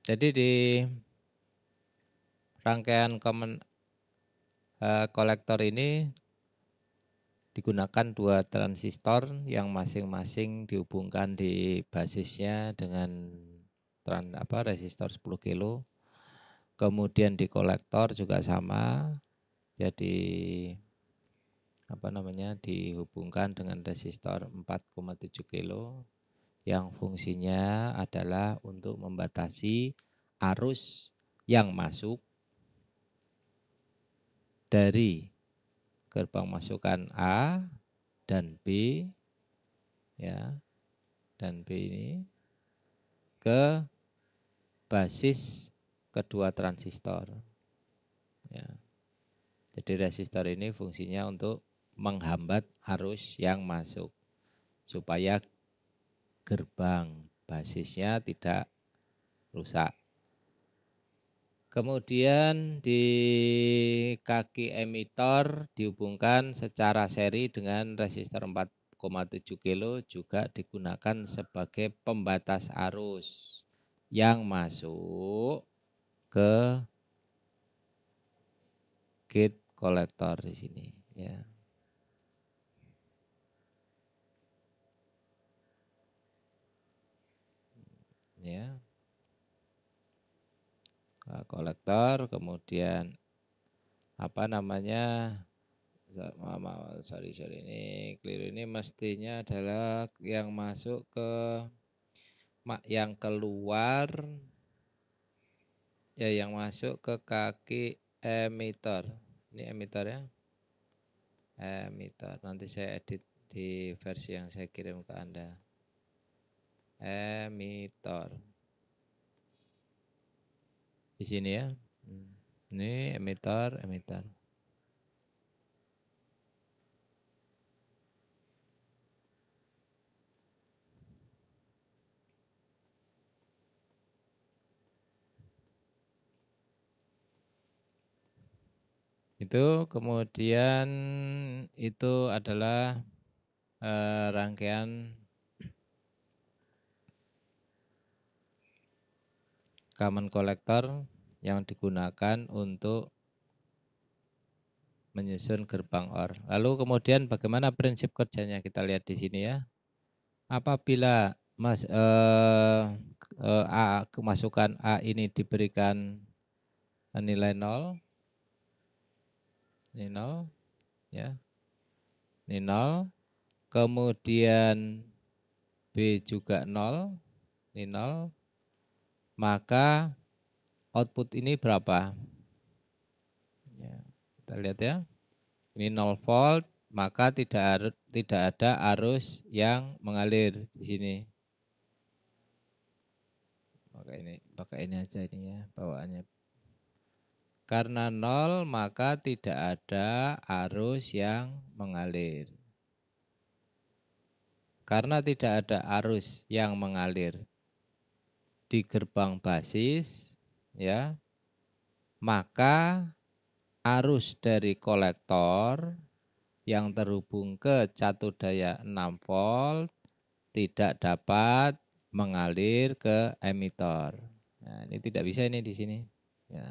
Jadi di rangkaian kolektor ini digunakan dua transistor yang masing-masing dihubungkan di basisnya dengan resistor 10 kilo. Kemudian di kolektor juga sama. Jadi dihubungkan dengan resistor 4,7 kilo yang fungsinya adalah untuk membatasi arus yang masuk dari gerbang masukan A dan B, ya, dan B ini ke basis kedua transistor. Ya. Jadi resistor ini fungsinya untuk menghambat arus yang masuk supaya gerbang basisnya tidak rusak. Kemudian di kaki emitor dihubungkan secara seri dengan resistor 4,7 kilo juga digunakan sebagai pembatas arus yang masuk ke gate kolektor di sini, ya. Ya. Kolektor, kemudian sorry ini keliru, ini mestinya adalah yang masuk ke yang keluar ya, yang masuk ke kaki emitor. Ini emitor ya, emitor. Nanti saya edit di versi yang saya kirim ke Anda. Emitor di sini ya. Ini emitor. Itu kemudian itu adalah rangkaian common collector yang digunakan untuk menyusun gerbang OR. Lalu kemudian bagaimana prinsip kerjanya, kita lihat di sini ya. Apabila kemasukan A ini diberikan nilai 0, ini 0 ya. Ini 0, kemudian B juga 0, ini 0, maka output ini berapa? Ya, kita lihat ya. Ini 0 volt, maka tidak ada arus yang mengalir di sini. Pakai ini aja ini ya bawaannya. Karena 0 maka tidak ada arus yang mengalir. Karena tidak ada arus yang mengalir di gerbang basis, ya, maka arus dari kolektor yang terhubung ke catu daya 6 volt tidak dapat mengalir ke emitor. Nah, ini tidak bisa ini di sini. Ya.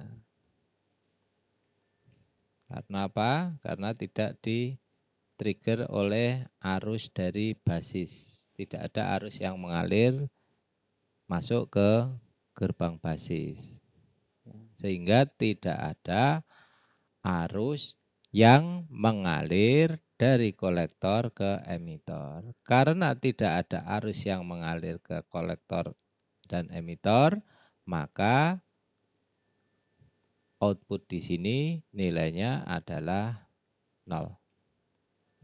Karena apa? Karena tidak di-trigger oleh arus dari basis. Tidak ada arus yang mengalir masuk ke gerbang basis. Sehingga tidak ada arus yang mengalir dari kolektor ke emitor. Karena tidak ada arus yang mengalir ke kolektor dan emitor, maka output di sini nilainya adalah 0.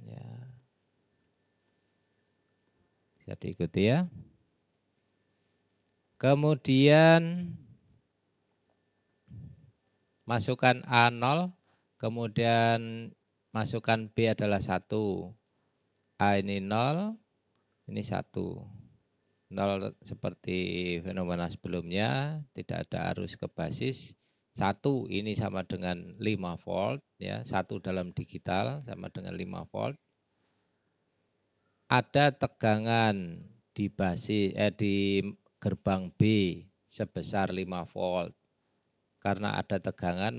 Ya. Bisa diikuti ya. Kemudian masukkan A 0, kemudian masukkan B adalah 1. A ini 0, ini 1. 0 seperti fenomena sebelumnya, tidak ada arus ke basis. 1 ini sama dengan 5 volt, ya, 1 dalam digital sama dengan 5 volt. Ada tegangan di basis di gerbang B sebesar 5 volt. Karena ada tegangan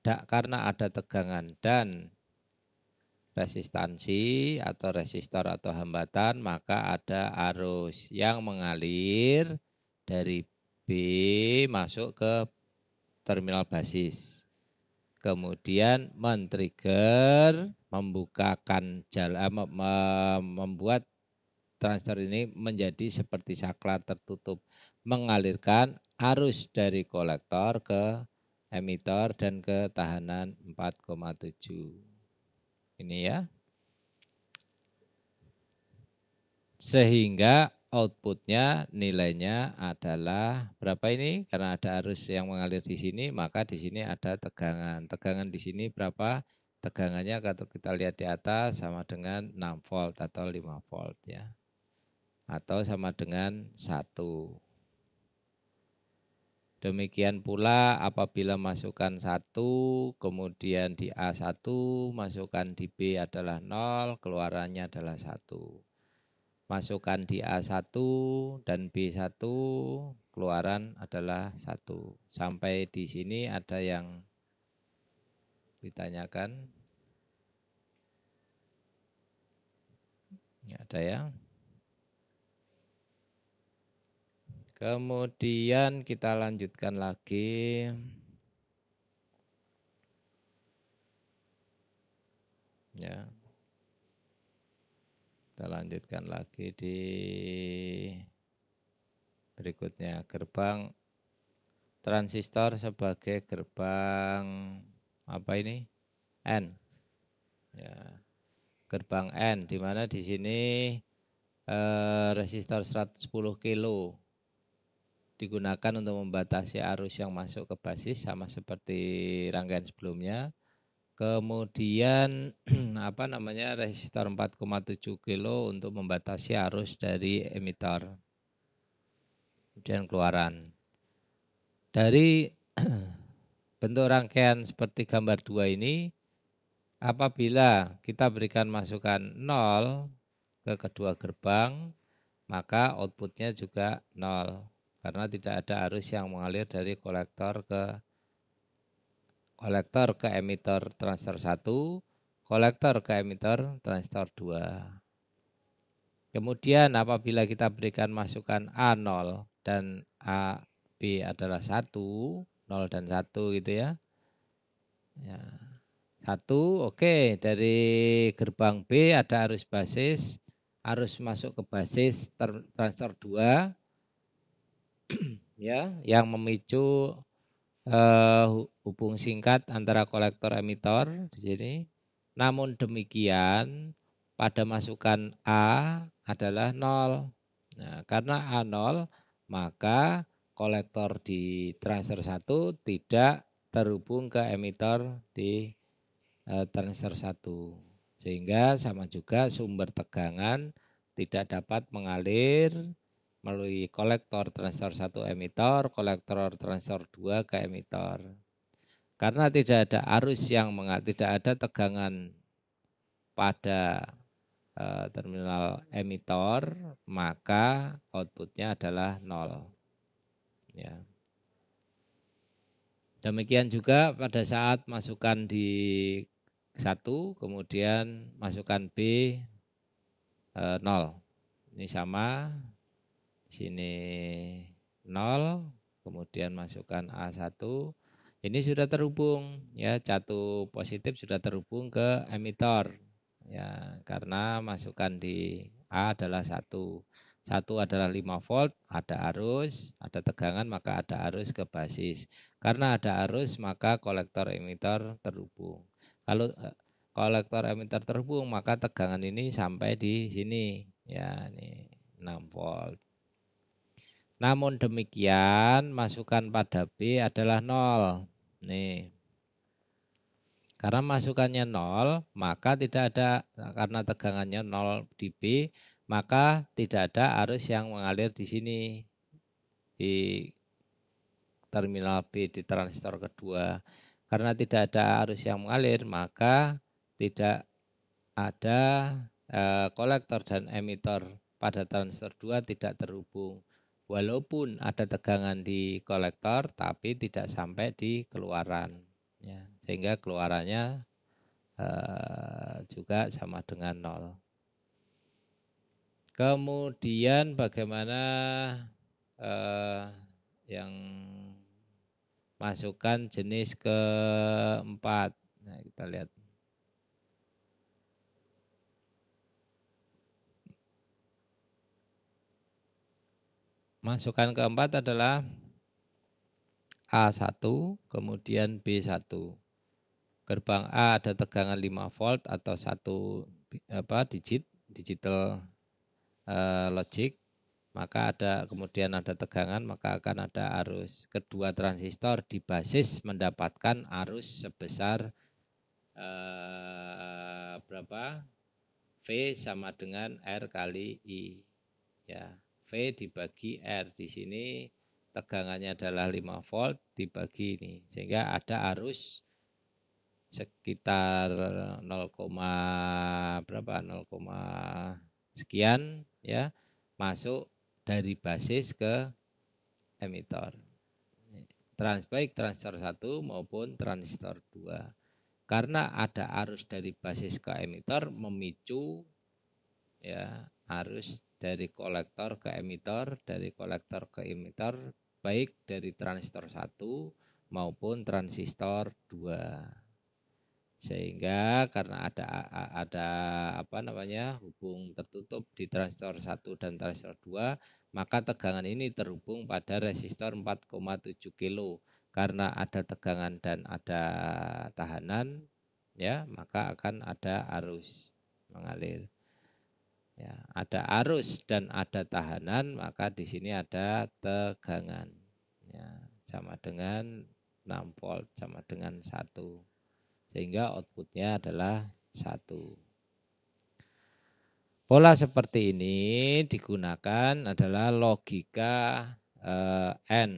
karena ada tegangan dan resistansi atau resistor atau hambatan, maka ada arus yang mengalir dari B masuk ke terminal basis. Kemudian men-trigger, membuat transistor ini menjadi seperti saklar tertutup, mengalirkan arus dari kolektor ke emitor dan ke tahanan 4,7. Ini ya. Sehingga outputnya nilainya adalah berapa ini? Karena ada arus yang mengalir di sini, maka di sini ada tegangan. Tegangan di sini berapa? Tegangannya kalau kita lihat di atas sama dengan 6 volt atau 5 volt ya. Atau sama dengan 1. Demikian pula apabila masukkan 1, kemudian di A1, masukkan di B adalah 0, keluarannya adalah 1. Masukkan di A1 dan B1, keluaran adalah 1. Sampai di sini ada yang ditanyakan? Ada ya? Kemudian kita lanjutkan lagi. Ya. Kita lanjutkan lagi di berikutnya, gerbang transistor sebagai gerbang apa ini? N. Ya. Gerbang N, di mana di sini resistor 110 kilo digunakan untuk membatasi arus yang masuk ke basis sama seperti rangkaian sebelumnya. Kemudian resistor 4,7 kilo untuk membatasi arus dari emitor. Kemudian keluaran. Dari bentuk rangkaian seperti gambar 2 ini, apabila kita berikan masukan 0 ke kedua gerbang, maka outputnya juga 0. Karena tidak ada arus yang mengalir dari kolektor ke emitor transistor 1, kolektor ke emitor transistor 2. Kemudian apabila kita berikan masukan A0 dan AB adalah 1, 0 dan 1 gitu ya. Ya. 1, oke, dari gerbang B ada arus basis, arus masuk ke basis transistor 2 ya, yang memicu hubung singkat antara kolektor emitor di sini. Namun demikian pada masukan A adalah 0. Nah, karena A0 maka kolektor di transistor 1 tidak terhubung ke emitor di transistor 1. Sehingga sama juga sumber tegangan tidak dapat mengalir melalui kolektor transistor 1 emitor, kolektor transistor 2 ke emitor. Karena tidak ada arus yang tidak ada tegangan pada terminal emitor, maka outputnya adalah 0. Ya. Demikian juga pada saat masukkan di 1, kemudian masukkan B 0. Ini sama. Sini 0, kemudian masukkan A1, ini sudah terhubung ya, catu positif sudah terhubung ke emitor ya, karena masukkan di A adalah 1 adalah 5 volt, ada arus, ada tegangan, maka ada arus ke basis. Karena ada arus maka kolektor emitor terhubung. Kalau kolektor emitor terhubung maka tegangan ini sampai di sini ya, ini 6 volt. Namun demikian masukan pada B adalah 0. Nih. Karena masukannya 0, maka tidak ada, karena tegangannya 0 di B, maka tidak ada arus yang mengalir di sini. Di terminal B di transistor kedua. Karena tidak ada arus yang mengalir, maka tidak ada kolektor dan emitor pada transistor 2 tidak terhubung. Walaupun ada tegangan di kolektor, tapi tidak sampai di keluaran. Ya, sehingga keluarannya juga sama dengan 0. Kemudian bagaimana yang masukkan jenis keempat. Nah, kita lihat. Masukan keempat adalah A1, kemudian B1. Gerbang A ada tegangan 5 volt atau 1 digital logic, maka kemudian ada tegangan, maka akan ada arus. Kedua transistor di basis mendapatkan arus sebesar berapa? V sama dengan R kali I. Ya, V dibagi R. Di sini tegangannya adalah 5 volt dibagi ini, sehingga ada arus sekitar 0, berapa? 0, sekian ya masuk dari basis ke emitor. Baik transistor 1 maupun transistor 2. Karena ada arus dari basis ke emitor memicu ya arus dari kolektor ke emitor, dari kolektor ke emitor baik dari transistor 1 maupun transistor 2. Sehingga karena ada hubung tertutup di transistor 1 dan transistor 2, maka tegangan ini terhubung pada resistor 4,7 kilo. Karena ada tegangan dan ada tahanan, ya, maka akan ada arus mengalir. Ya, ada arus dan ada tahanan, maka di sini ada tegangan. Ya, sama dengan 6 volt, sama dengan 1. Sehingga outputnya adalah 1. Pola seperti ini digunakan adalah logika N.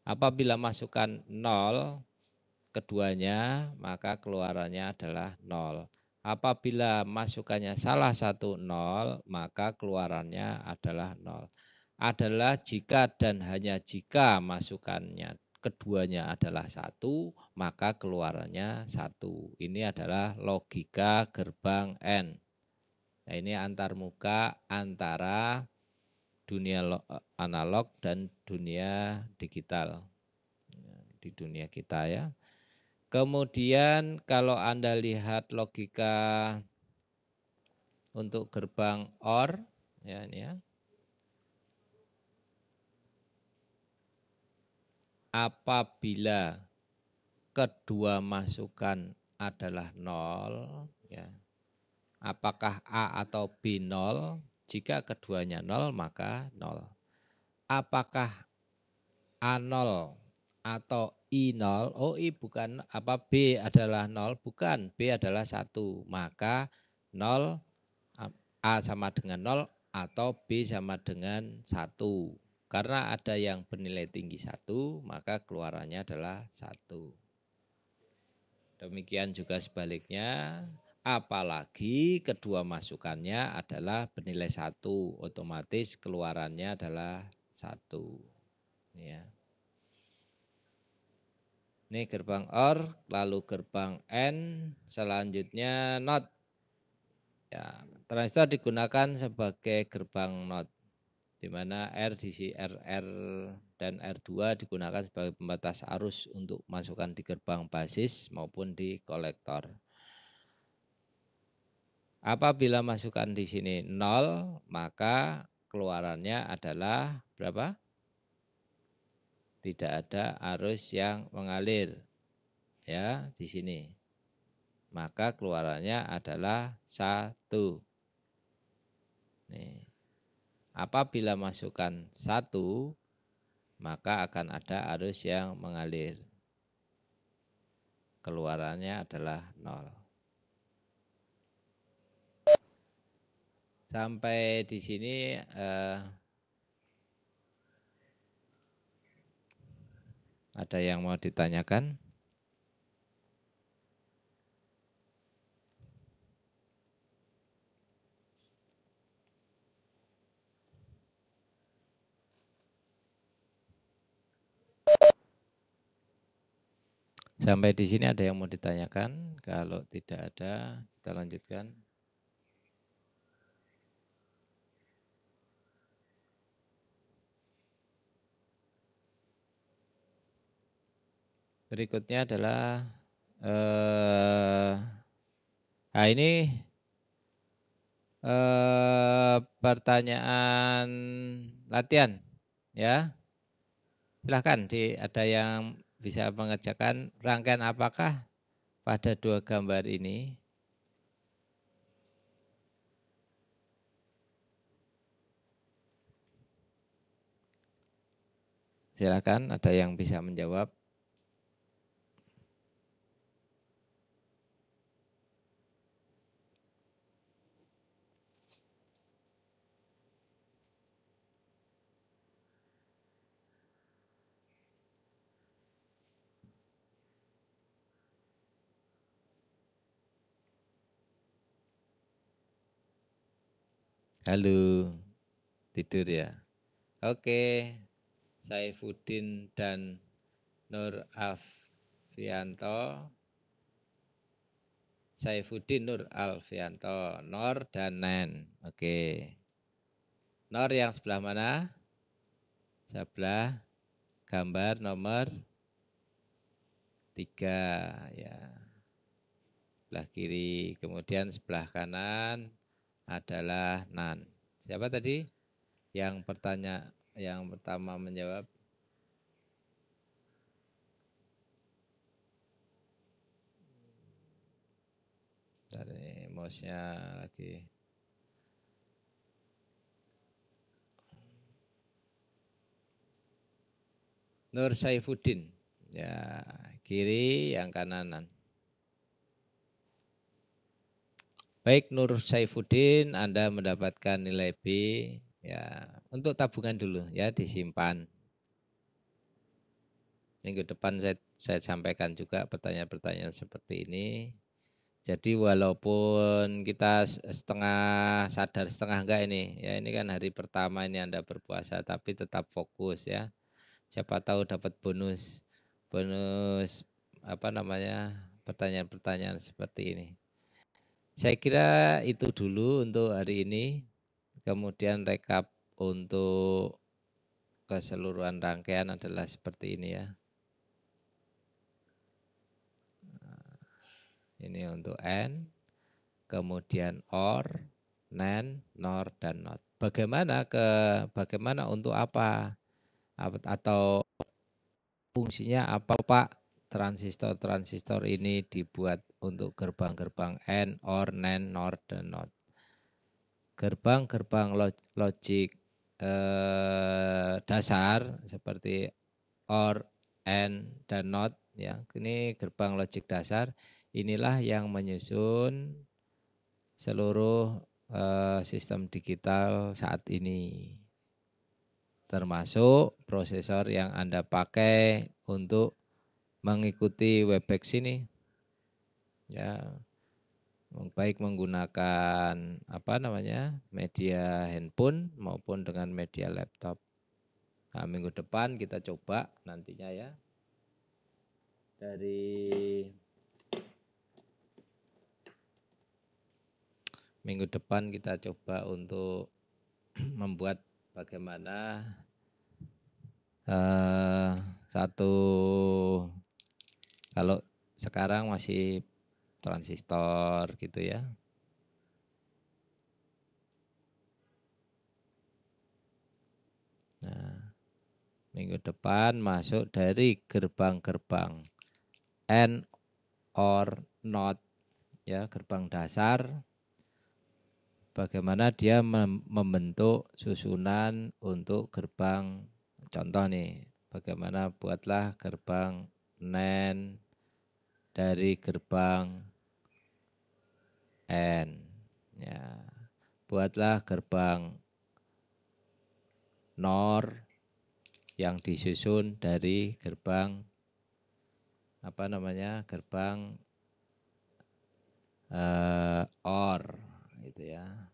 Apabila masukkan 0 keduanya, maka keluarannya adalah 0. Apabila masukannya salah satu 0, maka keluarannya adalah 0. Adalah jika dan hanya jika masukannya keduanya adalah 1, maka keluarannya 1. Ini adalah logika gerbang N. Nah, ini antarmuka antara dunia analog dan dunia digital di dunia kita ya. Kemudian kalau Anda lihat logika untuk gerbang OR ya ini ya. Apabila kedua masukan adalah 0 ya. Apakah A atau B 0? Jika keduanya 0 maka 0. Apakah A0 atau I0? Oh, I bukan apa B adalah 0? Bukan, B adalah 1. Maka 0 A sama dengan 0 atau B sama dengan 1. Karena ada yang bernilai tinggi 1, maka keluarannya adalah 1. Demikian juga sebaliknya, apalagi kedua masukannya adalah bernilai 1, otomatis keluarannya adalah 1. Ya. Ini gerbang OR, lalu gerbang N, selanjutnya NOT. Ya, transistor digunakan sebagai gerbang NOT, di mana R dan R2 digunakan sebagai pembatas arus untuk masukkan di gerbang basis maupun di kolektor. Apabila masukkan di sini 0, maka keluarannya adalah berapa? Tidak ada arus yang mengalir ya di sini. Maka keluarannya adalah 1. Nih. Apabila masukkan 1, maka akan ada arus yang mengalir. Keluarannya adalah 0. Sampai di sini ada yang mau ditanyakan? Sampai di sini ada yang mau ditanyakan? Kalau tidak ada, kita lanjutkan. Berikutnya adalah nah ini pertanyaan latihan, ya. Silahkan ada yang bisa mengerjakan rangkaian apakah pada dua gambar ini. Silakan, ada yang bisa menjawab. Halo, tidur ya. Oke, Saifuddin dan Nur Alfianto. Saifuddin Nur Alfianto, Nor dan Nen. Oke. Nor yang sebelah mana? Sebelah gambar nomor 3 ya. Sebelah kiri, kemudian sebelah kanan adalah Nan. Siapa tadi? Yang pertama menjawab. Dari mouse-nya lagi. Nur Saifuddin. Ya, kiri, yang kananan. Baik Nur Saifuddin, Anda mendapatkan nilai B. Ya, untuk tabungan dulu ya, disimpan. Minggu depan saya sampaikan juga pertanyaan-pertanyaan seperti ini. Jadi walaupun kita setengah sadar setengah enggak ini, ya ini kan hari pertama ini Anda berpuasa, tapi tetap fokus ya. Siapa tahu dapat bonus apa namanya, pertanyaan-pertanyaan seperti ini. Saya kira itu dulu untuk hari ini. Kemudian rekap untuk keseluruhan rangkaian adalah seperti ini ya. Ini untuk N, kemudian OR, NAND, NOR, dan NOT. Bagaimana untuk apa? Atau fungsinya apa Pak? Transistor-transistor ini dibuat untuk gerbang-gerbang N, OR, NAND, NOR, dan NOT. Gerbang-gerbang logik dasar seperti OR, AND, dan NOT ya. Ini gerbang logik dasar. Inilah yang menyusun seluruh sistem digital saat ini. Termasuk prosesor yang Anda pakai untuk mengikuti Webex ini. Ya, baik menggunakan media handphone maupun dengan media laptop. Nah, minggu depan kita coba nantinya ya. Minggu depan kita coba untuk membuat bagaimana satu, kalau sekarang masih transistor gitu ya. Nah, minggu depan masuk dari gerbang-gerbang AND, OR, NOT ya, gerbang dasar. Bagaimana dia membentuk susunan untuk gerbang, contoh nih, bagaimana buatlah gerbang NAND dari gerbang N. Ya, buatlah gerbang NOR yang disusun dari gerbang gerbang OR gitu ya.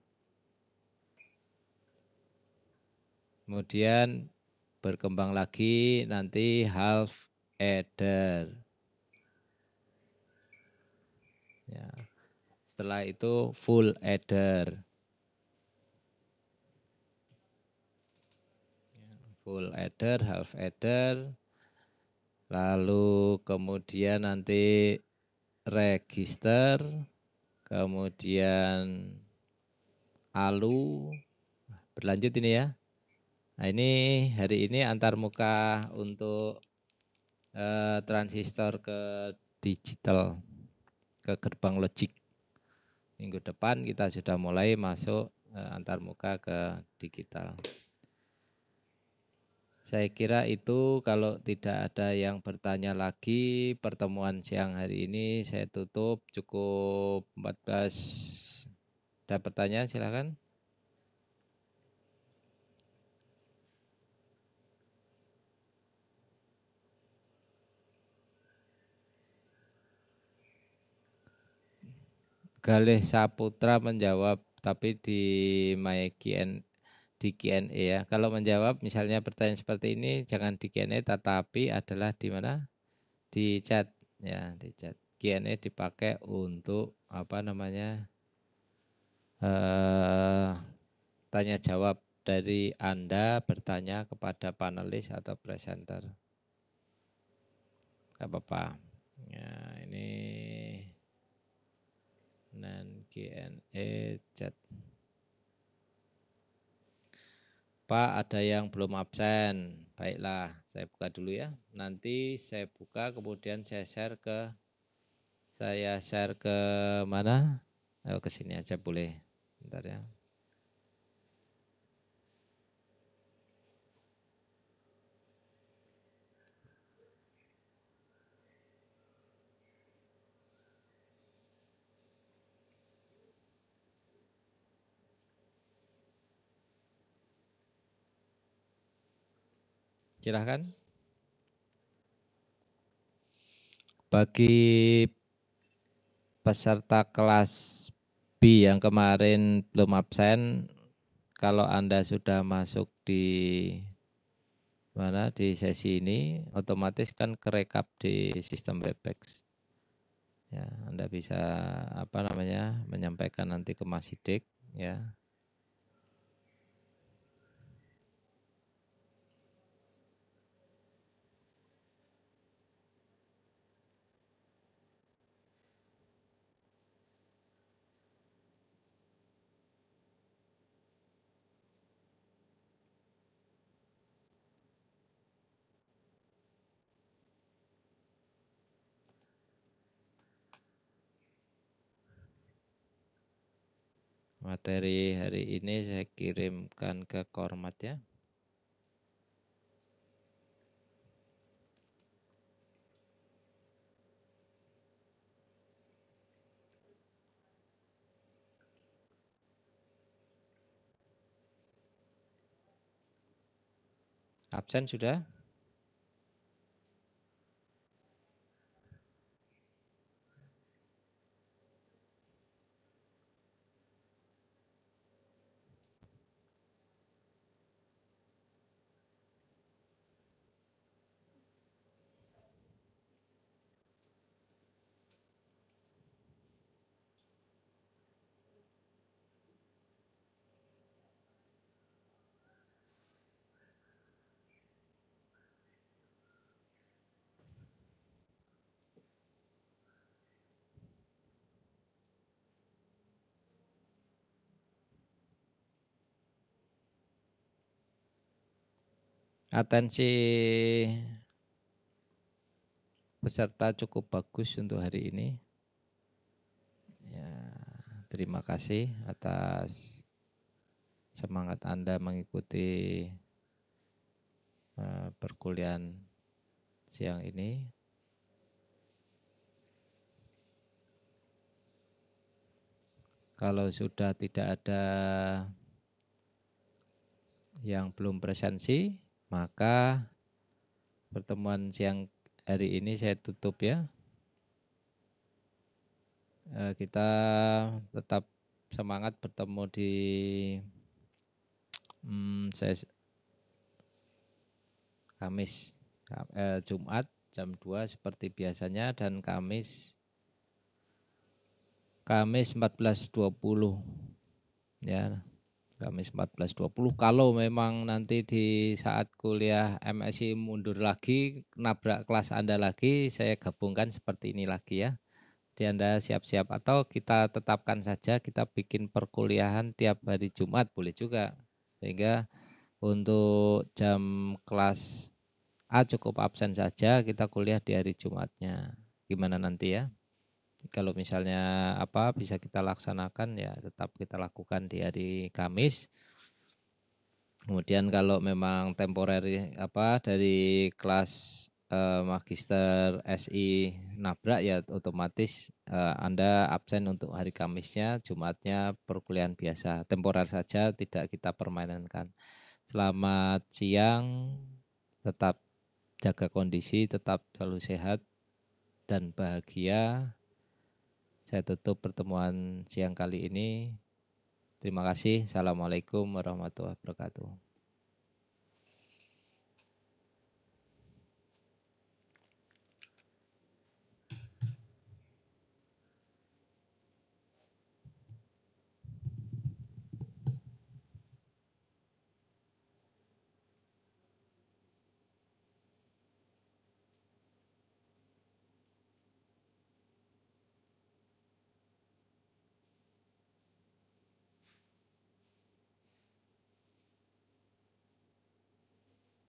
Kemudian berkembang lagi nanti half adder. Setelah itu full adder. Full adder, half adder. Lalu kemudian nanti register, kemudian alu, berlanjut ini ya. Nah ini hari ini antarmuka untuk transistor ke digital, ke gerbang logik. Minggu depan kita sudah mulai masuk antarmuka ke digital. Saya kira itu, kalau tidak ada yang bertanya lagi, pertemuan siang hari ini saya tutup, cukup 14. Ada pertanyaan silakan. Galih Saputra menjawab, tapi di di Q&A ya. Kalau menjawab misalnya pertanyaan seperti ini jangan di Q&A, tetapi adalah di mana? Di chat ya, di chat. Q&A dipakai untuk apa namanya? Tanya jawab dari Anda bertanya kepada panelis atau presenter. Gak apa-apa. Ya, ini Q&A chat. Pak, ada yang belum absen. Baiklah, saya buka dulu ya. Nanti saya buka, kemudian saya share ke mana? Ayo ke sini aja boleh. Bentar ya. Silahkan. Bagi peserta kelas B yang kemarin belum absen, kalau Anda sudah masuk di mana di sesi ini, otomatis kan kerekap di sistem Webex. Ya, Anda bisa apa namanya menyampaikan nanti ke Mas Sidik ya. Materi hari ini saya kirimkan ke Kormat ya. Absen sudah? Atensi peserta cukup bagus untuk hari ini. Ya, terima kasih atas semangat Anda mengikuti perkuliahan siang ini. Kalau sudah tidak ada yang belum presensi, maka pertemuan siang hari ini saya tutup ya. Kita tetap semangat bertemu di Kamis, Jumat jam 2 seperti biasanya, dan Kamis Kamis 14.20 ya. Kamis 14.20. Kalau memang nanti di saat kuliah MSI mundur lagi, nabrak kelas Anda lagi, saya gabungkan seperti ini lagi ya. Jadi Anda siap-siap atau kita tetapkan saja kita bikin perkuliahan tiap hari Jumat boleh juga. Sehingga untuk jam kelas A cukup absen saja, kita kuliah di hari Jumatnya. Gimana nanti ya? Kalau misalnya apa bisa kita laksanakan ya tetap kita lakukan di hari Kamis. Kemudian kalau memang temporary apa dari kelas magister SI nabrak ya otomatis Anda absen untuk hari Kamisnya, Jumatnya perkuliahan biasa, temporer saja tidak kita permanenkan. Selamat siang, tetap jaga kondisi, tetap selalu sehat dan bahagia. Saya tutup pertemuan siang kali ini. Terima kasih. Assalamualaikum warahmatullahi wabarakatuh.